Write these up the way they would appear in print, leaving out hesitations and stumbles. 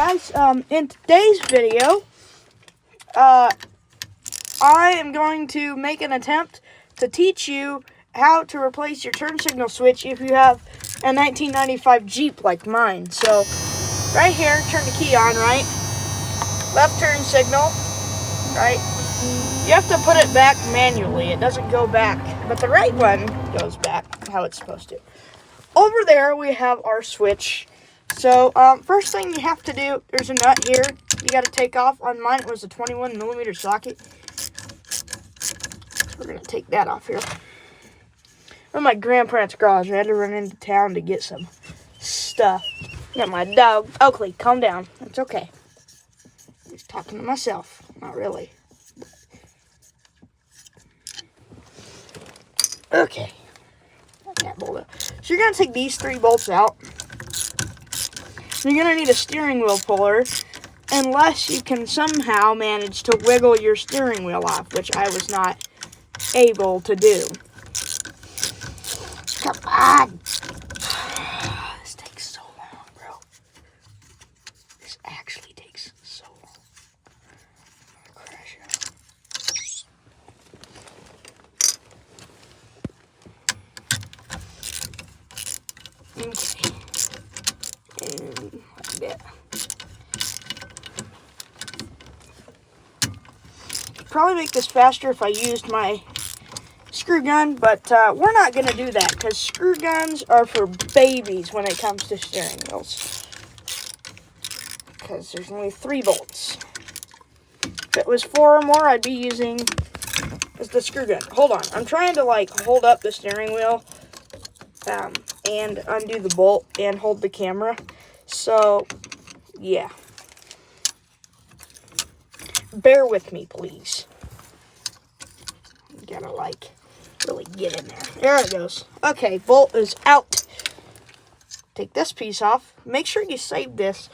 guys, in today's video, I am going to make an attempt to teach you how to replace your turn signal switch if you have a 1995 Jeep like mine. So, right here, turn the key on, right? Left turn signal, right? You have to put it back manually. It doesn't go back, but the right one goes back how it's supposed to. Over there, we have our switch. So, first thing you have to do, there's a nut here you got to take off. On mine, it was a 21 millimeter socket. We're going to take that off here. I'm at my grandparents' garage. I had to run into town to get some stuff. Got my dog. Oakley, calm down. It's okay. I'm just talking to myself. Not really. Okay. That bolt out. So you're going to take these 3 bolts out. You're going to need a steering wheel puller, unless you can somehow manage to wiggle your steering wheel off, which I was not able to do. Come on. This takes so long, bro. This actually takes so long. I'm going to crash out. Okay. And like that. Probably make this faster if I used my screw gun, but we're not going to do that because screw guns are for babies when it comes to steering wheels. Because there's only 3 bolts. If it was 4 or more, I'd be using the screw gun. Hold on. I'm trying to hold up the steering wheel and undo the bolt and hold the camera. So, yeah. Bear with me, please. You gotta, really get in there. There it goes. Okay, bolt is out. Take this piece off. Make sure you save this.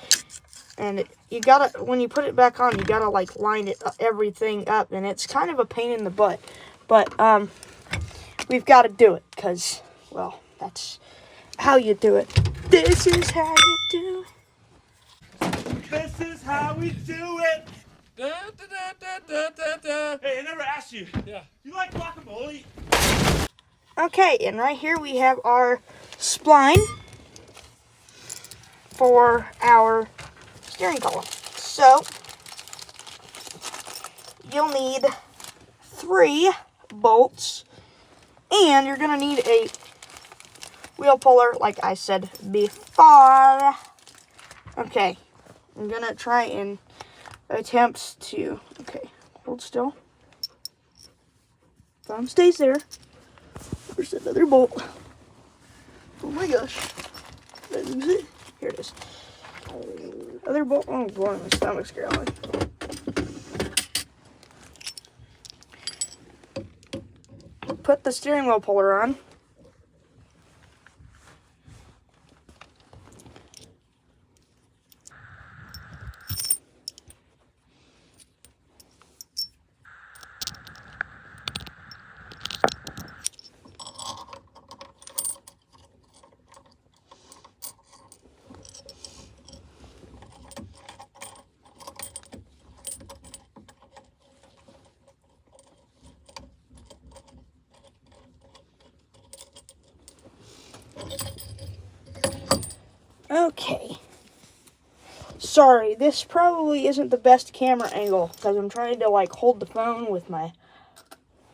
And you gotta, when you put it back on, you gotta, line it everything up. And it's kind of a pain in the butt. But, we've got to do it. Because, well, that's how you do it. This is how you do it. This is how we do it. Da, da, da, da, da, da. Hey, I never asked you. Yeah. You like guacamole? Okay, and right here we have our spline for our steering column. So, you'll need 3 bolts, and you're going to need a wheel puller, like I said before. Okay, I'm going to try and attempt to, okay, hold still. Thumb stays there. Where's another bolt? Oh my gosh. Did I lose it? Here it is. Other bolt. Oh boy, my stomach's growling. Put the steering wheel puller on. Okay. Sorry, this probably isn't the best camera angle because I'm trying to hold the phone with my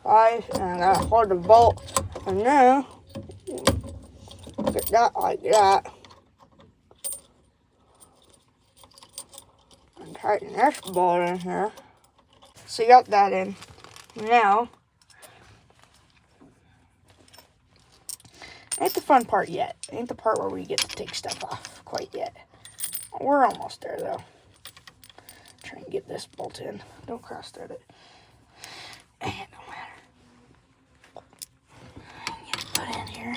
eyes and I gotta hold the bolt. And now, get that like that. And tighten this bolt in here. So you got that in. Now, ain't the fun part yet. Ain't the part where we get to take stuff off quite yet. We're almost there, though. Try and get this bolt in. Don't cross-thread it. And it don't matter. Get it put in here.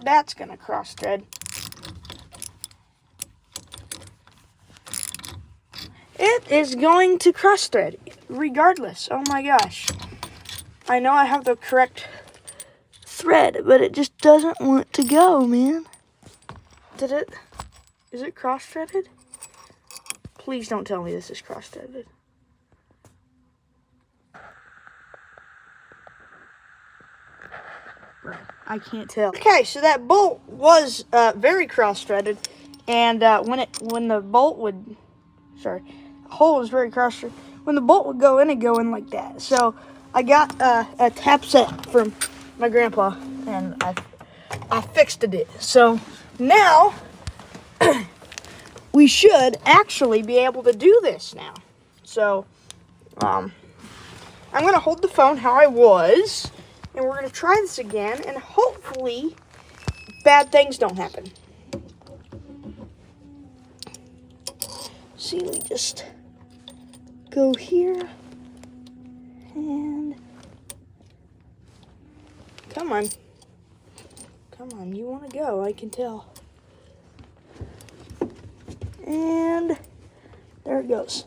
That's going to cross-thread. It is going to cross-thread, regardless. Oh my gosh. I know I have the correct thread, but it just doesn't want to go, man. Did it? Is it cross-threaded? Please don't tell me this is cross-threaded. I can't tell. Okay, so that bolt was very cross-threaded, and when the bolt would, hole was very cross-threaded. When the bolt would go in, it'd go in like that. So I got a tap set from my grandpa, and I fixed it. So now we should actually be able to do this now. So I'm gonna hold the phone how I was. And we're going to try this again, and hopefully bad things don't happen. See, we just go here, and come on. Come on, you want to go, I can tell. And there it goes.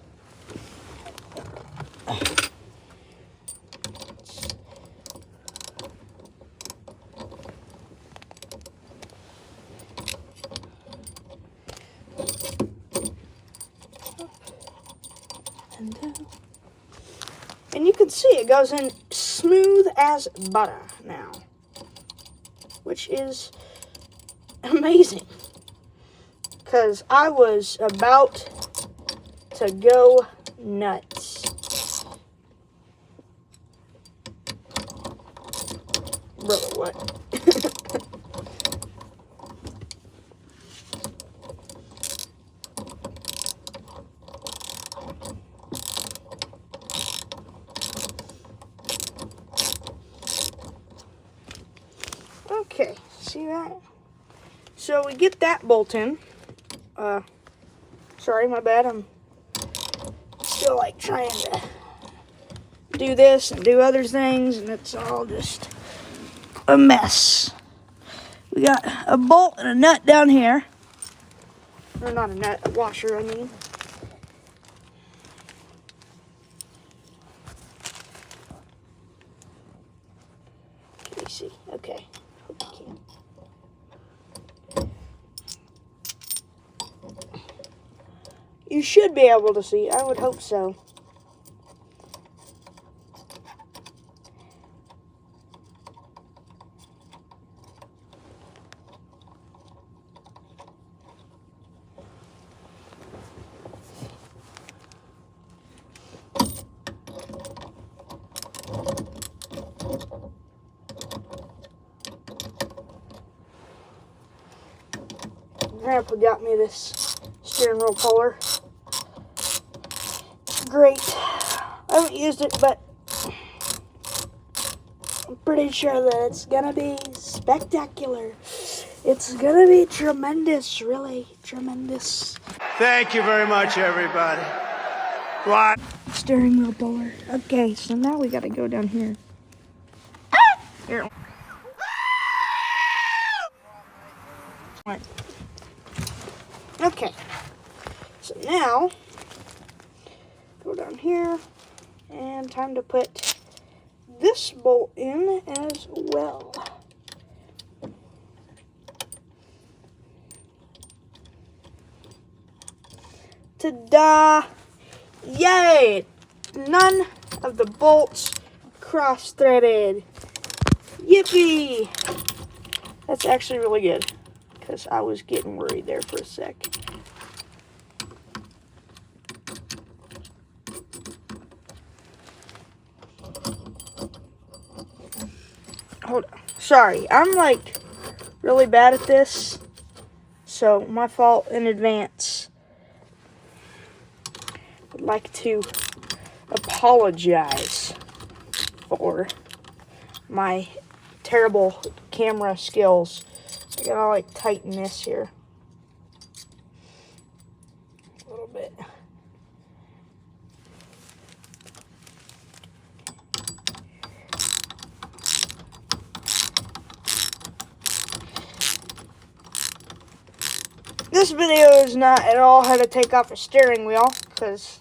And you can see it goes in smooth as butter now, which is amazing, because I was about to go nuts. Brother, what? Okay, see that? So we get that bolt in. Sorry, my bad. I'm still like trying to do this and do other things, and it's all just a mess. We got a bolt and a nut down here. Or not a nut, a washer, I mean. Can you see? Okay. Hope you can. You should be able to see. I would hope so. Grandpa got me this steering wheel puller. Great. I haven't used it, but I'm pretty sure that it's gonna be spectacular. It's gonna be tremendous, really tremendous. Thank you very much, everybody. What? Steering wheel puller. Okay, so now we gotta go down here. Here. Right. Okay, so now go down here, and time to put this bolt in as well. Ta-da! Yay! None of the bolts cross-threaded. Yippee! That's actually really good, because I was getting worried there for a sec. Hold on. Sorry, I'm like really bad at this, so my fault in advance. I'd like to apologize for my terrible camera skills. I gotta like tighten this here a little bit. This video is not at all how to take off a steering wheel, because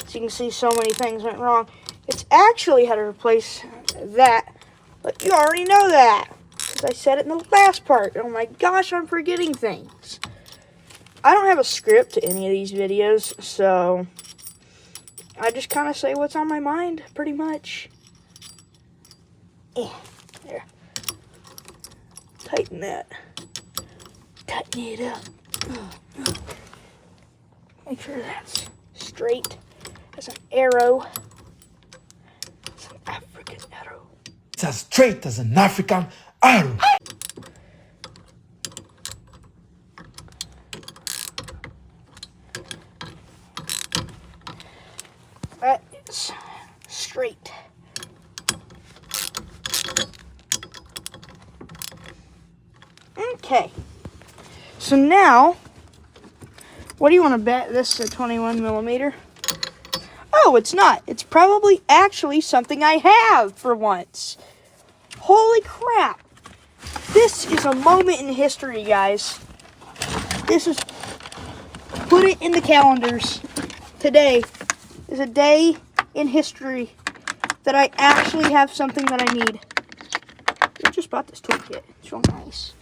as you can see, so many things went wrong. It's actually how to replace that, but you already know that, because I said it in the last part. Oh my gosh, I'm forgetting things. I don't have a script to any of these videos, so I just kind of say what's on my mind, pretty much. There. Tighten that. Tighten it up. Make sure that's straight as an arrow. It's an African arrow. It's as straight as an African arrow. That is straight. Okay. So now, what do you want to bet this is a 21 millimeter? Oh, it's not. It's probably actually something I have for once. Holy crap. This is a moment in history, guys. This is, put it in the calendars. Today is a day in history that I actually have something that I need. I just bought this toolkit. It's real nice.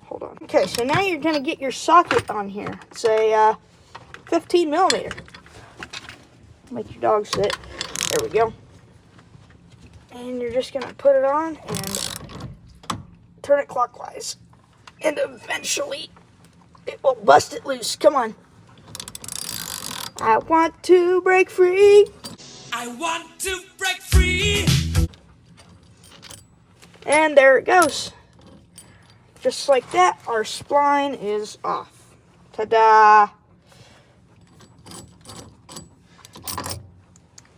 Hold on. Okay, so now you're going to get your socket on here. It's a 15 millimeter. Make your dog sit. There we go. And you're just going to put it on and turn it clockwise. And eventually, it will bust it loose. Come on. I want to break free. I want to break free. And there it goes. Just like that, our spline is off. Ta-da!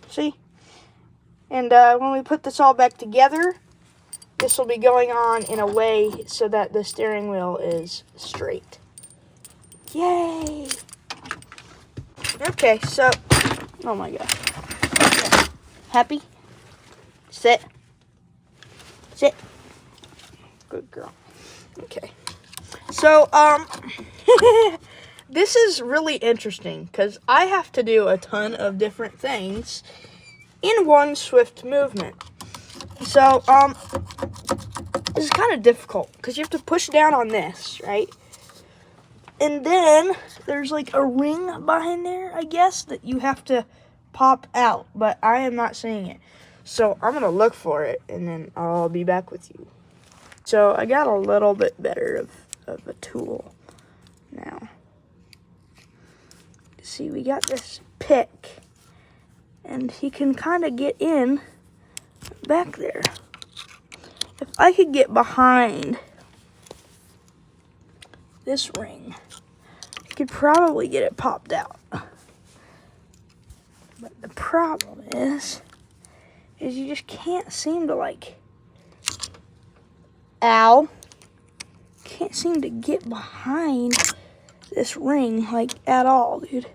See? And when we put this all back together, this will be going on in a way so that the steering wheel is straight. Yay! Okay, so, oh my god. Okay. Happy? Sit. Sit. Good girl. Okay. So, this is really interesting because I have to do a ton of different things in one swift movement. So, this is kind of difficult because you have to push down on this, right? And then there's like a ring behind there, I guess, that you have to pop out, but I am not seeing it. So I'm going to look for it and then I'll be back with you. So I got a little bit better of a tool now. See, we got this pick and he can kind of get in back there. If I could get behind this ring, I could probably get it popped out. But the problem is you just can't seem to ow, can't seem to get behind this ring at all, dude.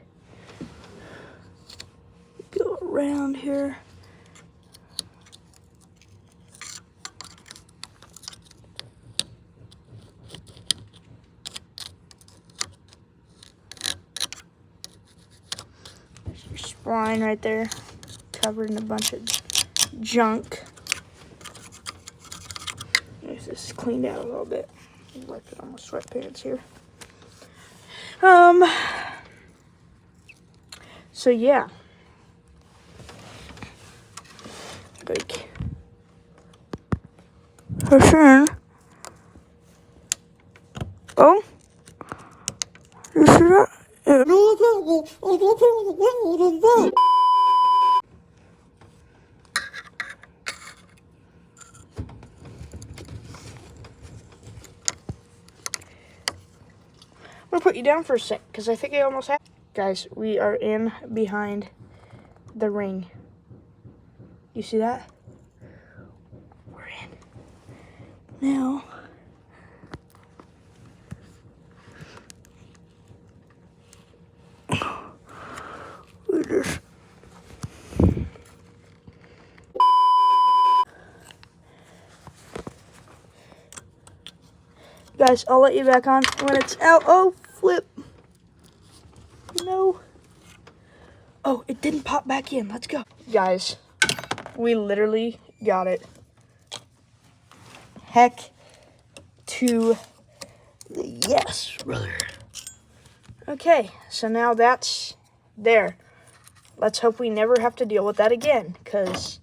Go around here. There's your spline right there, covered in a bunch of junk. There's this cleaned out a little bit. Wipe it on my sweatpants here. So yeah. Like, listen. Oh, you see that? Yeah. I'm gonna put you down for a sec because I think I almost have. Guys, we are in behind the ring. You see that? We're in. Now, we just. Guys, I'll let you back on when it's out. Oh, flip. No. Oh, it didn't pop back in. Let's go. Guys, we literally got it. Heck to the yes, brother. Okay, so now that's there. Let's hope we never have to deal with that again, because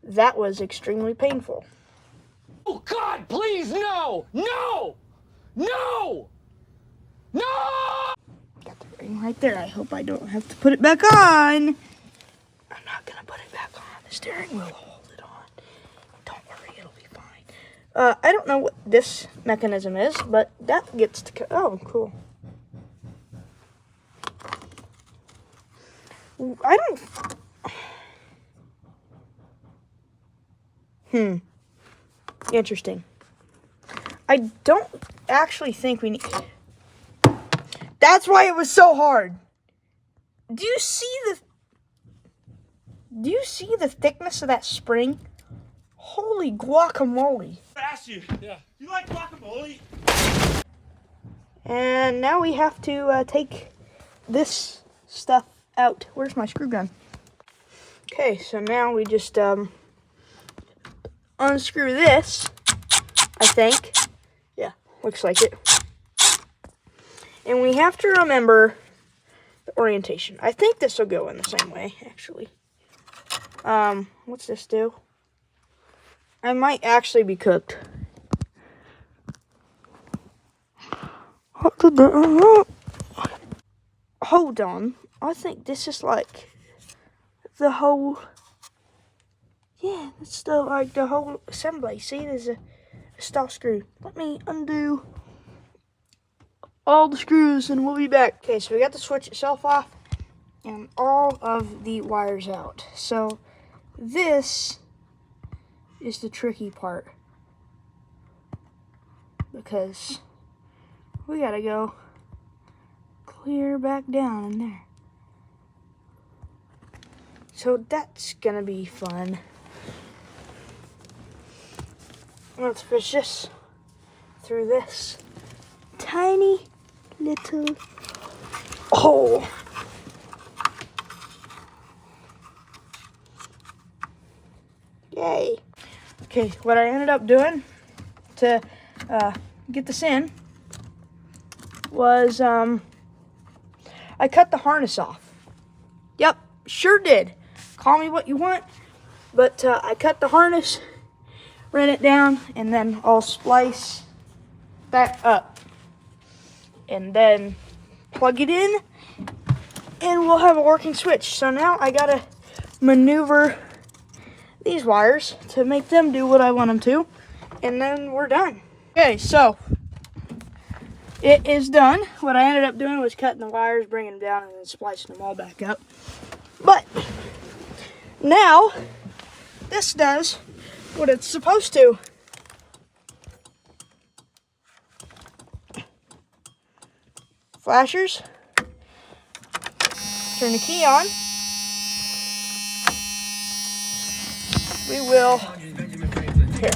that was extremely painful. Oh, God, please, no! No! No! No! Got the ring right there. I hope I don't have to put it back on. I'm not going to put it back on. The steering wheel will hold it on. Don't worry, it'll be fine. I don't know what this mechanism is, but that gets to... Oh, cool. I don't... Interesting. I don't actually think we need... That's why it was so hard. Do you see the thickness of that spring? Holy guacamole. I asked you. Yeah. You like guacamole? And now we have to take this stuff out. Where's my screw gun? Okay, so now we just unscrew this, I think. Yeah, looks like it. And we have to remember the orientation. I think this will go in the same way, actually. What's this do? I might actually be cooked. Hold on. I think this is like the whole... Yeah, it's the whole assembly. See, there's a stop screw. Let me undo all the screws and we'll be back. Okay, so we got the switch itself off and all of the wires out. So this is the tricky part, because we gotta go clear back down in there. So that's gonna be fun. Let's fish this through this tiny little hole. Yay. Okay, what I ended up doing to get this in was I cut the harness off. Yep, sure did. Call me what you want, but I cut the harness, ran it down, and then I'll splice back up. And then plug it in, and we'll have a working switch. So now I gotta maneuver these wires to make them do what I want them to, and then we're done. Okay, so it is done. What I ended up doing was cutting the wires, bringing them down, and then splicing them all back up. But now this does what it's supposed to. Flashers. Turn the key on. We will. Here.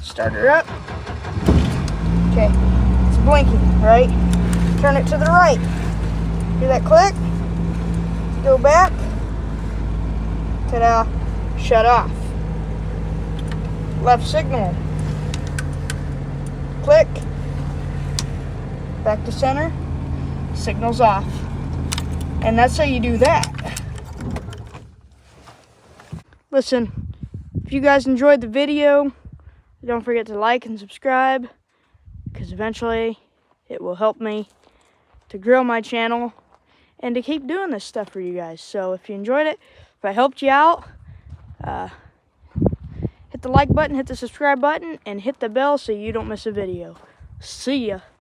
Start her up. Okay. It's blinking, right? Turn it to the right. Hear that click? Go back. Ta-da. Shut off. Left signal. Click. Back to center. Signal's off. And that's how you do that. Listen, if you guys enjoyed the video, don't forget to like and subscribe, because eventually it will help me to grow my channel and to keep doing this stuff for you guys. So if you enjoyed it, if I helped you out, hit the like button, hit the subscribe button, and hit the bell so you don't miss a video. See ya.